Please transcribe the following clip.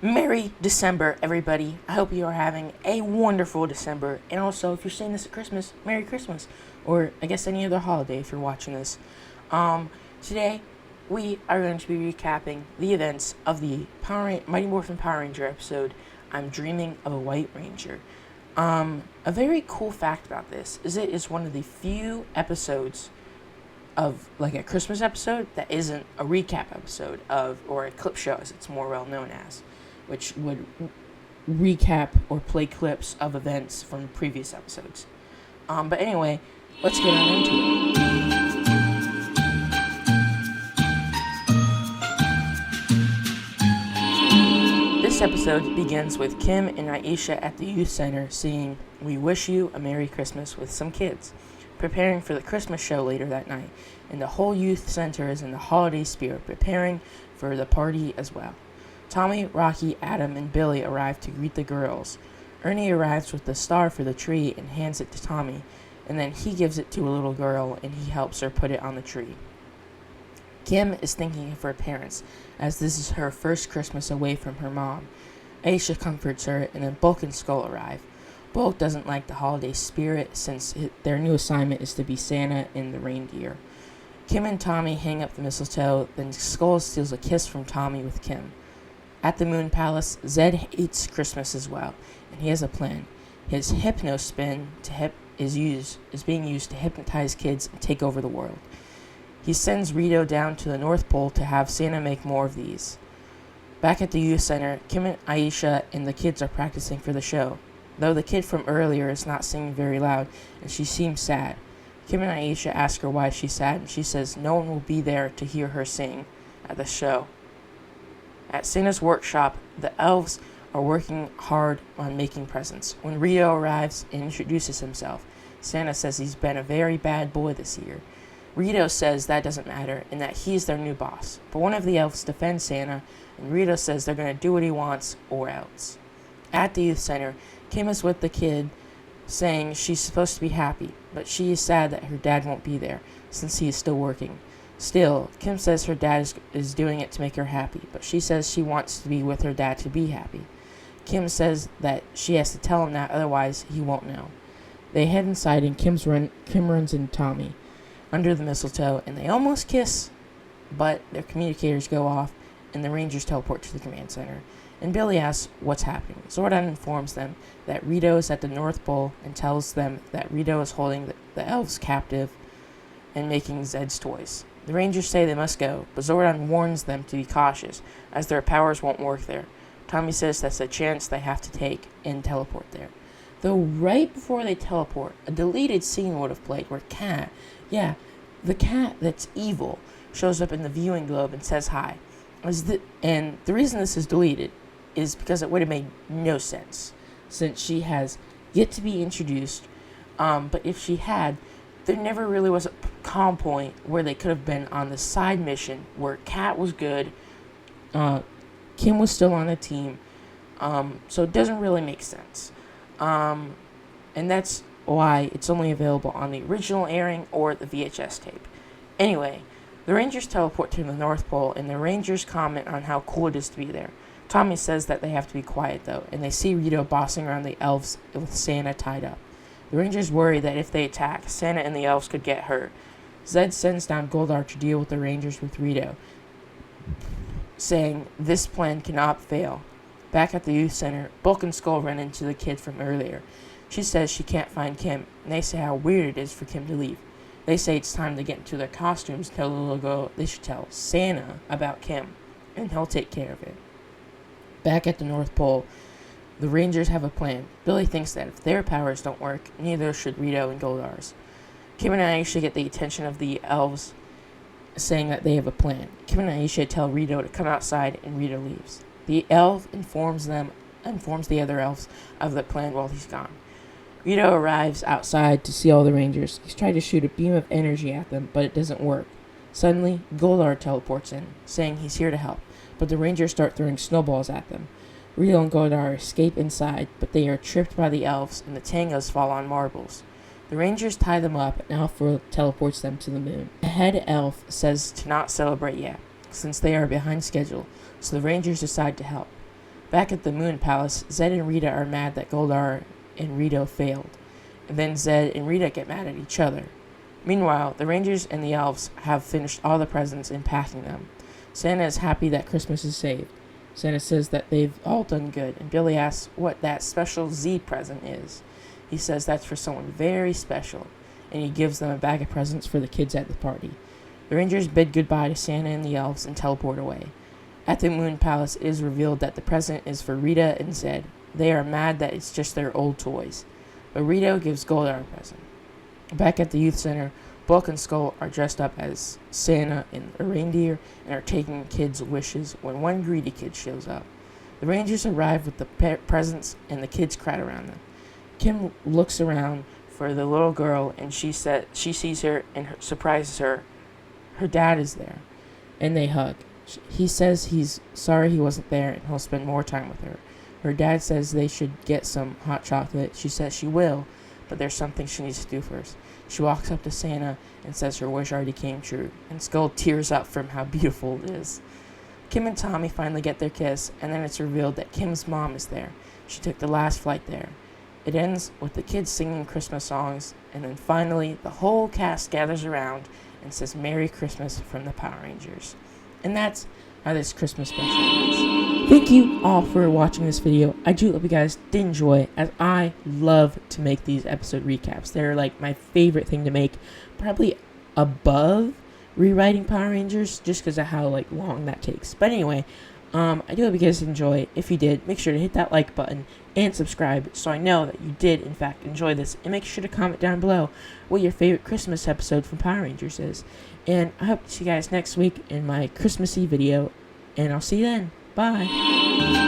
Merry December, everybody. I hope you are having a wonderful December. And also, if you're seeing this at Christmas, Merry Christmas. Or, I guess, any other holiday if you're watching this. Today, we are going to be recapping the events of the Mighty Morphin Power Ranger episode, I'm Dreaming of a White Ranger. A very cool fact about this is it is one of the few episodes of, like, a Christmas episode that isn't a recap episode of, or a clip show as it's more well known as, which would recap or play clips of events from previous episodes. But anyway, let's get on into it. This episode begins with Kim and Aisha at the youth center singing "We Wish You a Merry Christmas" with some kids, preparing for the Christmas show later that night, and the whole youth center is in the holiday spirit, preparing for the party as well. Tommy, Rocky, Adam, and Billy arrive to greet the girls. Ernie arrives with the star for the tree and hands it to Tommy, and then he gives it to a little girl and he helps her put it on the tree. Kim is thinking of her parents, as this is her first Christmas away from her mom. Aisha comforts her, and then Bulk and Skull arrive. Bulk doesn't like the holiday spirit since their new assignment is to be Santa and the reindeer. Kim and Tommy hang up the mistletoe, then Skull steals a kiss from Tommy with Kim. At the Moon Palace, Zed hates Christmas as well, and he has a plan. His hypno spin is being used to hypnotize kids and take over the world. He sends Rito down to the North Pole to have Santa make more of these. Back at the youth center, Kim and Aisha and the kids are practicing for the show, though the kid from earlier is not singing very loud and she seems sad. Kim and Aisha ask her why she's sad, and she says no one will be there to hear her sing at the show. At Santa's workshop, the elves are working hard on making presents. When Rito arrives and introduces himself, Santa says he's been a very bad boy this year. Rito says that doesn't matter and that he's their new boss, but one of the elves defends Santa, and Rito says they're going to do what he wants or else. At the youth center, Kim is with the kid, saying she's supposed to be happy, but she is sad that her dad won't be there since he is still working. Still, Kim says her dad is doing it to make her happy, but she says she wants to be with her dad to be happy. Kim says that she has to tell him that, otherwise he won't know. They head inside and Kim runs into Tommy under the mistletoe, and they almost kiss, but their communicators go off, and the Rangers teleport to the command center. And Billy asks what's happening. Zordon informs them that Rito is at the North Pole and tells them that Rito is holding the elves captive and making Zed's toys. The Rangers say they must go, but Zordon warns them to be cautious, as their powers won't work there. Tommy says that's a chance they have to take and teleport there. Though right before they teleport, a deleted scene would have played where the cat that's evil shows up in the viewing globe and says hi. And the reason this is deleted is because it would have made no sense, since she has yet to be introduced, but if she had, there never really was a calm point where they could have been on the side mission where Cat was good, Kim was still on the team, so it doesn't really make sense. And that's why it's only available on the original airing or the VHS tape. Anyway, the Rangers teleport to the North Pole, and the Rangers comment on how cool it is to be there. Tommy says that they have to be quiet, though, and they see Rito bossing around the elves with Santa tied up. The Rangers worry that if they attack, Santa and the elves could get hurt. Zed sends down Goldar to deal with the Rangers with Rito, saying this plan cannot fail. Back at the youth center, Bulk and Skull run into the kid from earlier. She says she can't find Kim, and they say how weird it is for Kim to leave. They say it's time to get into their costumes and tell the little girl they should tell Santa about Kim, and he'll take care of it. Back at the North Pole, the Rangers have a plan. Billy thinks that if their powers don't work, neither should Rito and Goldar's. Kim and Aisha get the attention of the elves, saying that they have a plan. Kim and Aisha tell Rito to come outside, and Rito leaves. The elf informs the other elves of the plan while he's gone. Rito arrives outside to see all the Rangers. He's trying to shoot a beam of energy at them, but it doesn't work. Suddenly, Goldar teleports in, saying he's here to help, but the Rangers start throwing snowballs at them. Rito and Goldar escape inside, but they are tripped by the elves, and the Tangos fall on marbles. The Rangers tie them up, and Alpha teleports them to the moon. The head elf says to not celebrate yet, since they are behind schedule, so the Rangers decide to help. Back at the Moon Palace, Zed and Rita are mad that Goldar and Rito failed. And then Zed and Rita get mad at each other. Meanwhile, the Rangers and the Elves have finished all the presents and packing them. Santa is happy that Christmas is saved. Santa says that they've all done good, and Billy asks what that special Z present is. He says that's for someone very special, and he gives them a bag of presents for the kids at the party. The Rangers bid goodbye to Santa and the Elves and teleport away. At the Moon Palace, it is revealed that the present is for Rita and Zed. They are mad that it's just their old toys, but Rito gives Goldar a present. Back at the youth center, Bulk and Skull are dressed up as Santa and a reindeer and are taking kids' wishes when one greedy kid shows up. The Rangers arrive with the presents and the kids crowd around them. Kim looks around for the little girl and she sees her and surprises her. Her dad is there, and they hug. He says he's sorry he wasn't there and he'll spend more time with her. Her dad says they should get some hot chocolate. She says she will, but there's something she needs to do first. She walks up to Santa and says her wish already came true, and Skull tears up from how beautiful it is. Kim and Tommy finally get their kiss, and then it's revealed that Kim's mom is there. She took the last flight there. It ends with the kids singing Christmas songs, and then finally the whole cast gathers around and says Merry Christmas from the Power Rangers. And that's how this Christmas special is. Thank you all for watching this video. I do hope you guys did enjoy, as I love to make these episode recaps. They're like my favorite thing to make, probably above rewriting Power Rangers, just because of how like long that takes. But anyway, I do hope you guys enjoy. If you did, make sure to hit that like button and subscribe so I know that you did in fact enjoy this, and make sure to comment down below what your favorite Christmas episode from Power Rangers is. And I hope to see you guys next week in my Christmassy video, and I'll see you then. Bye.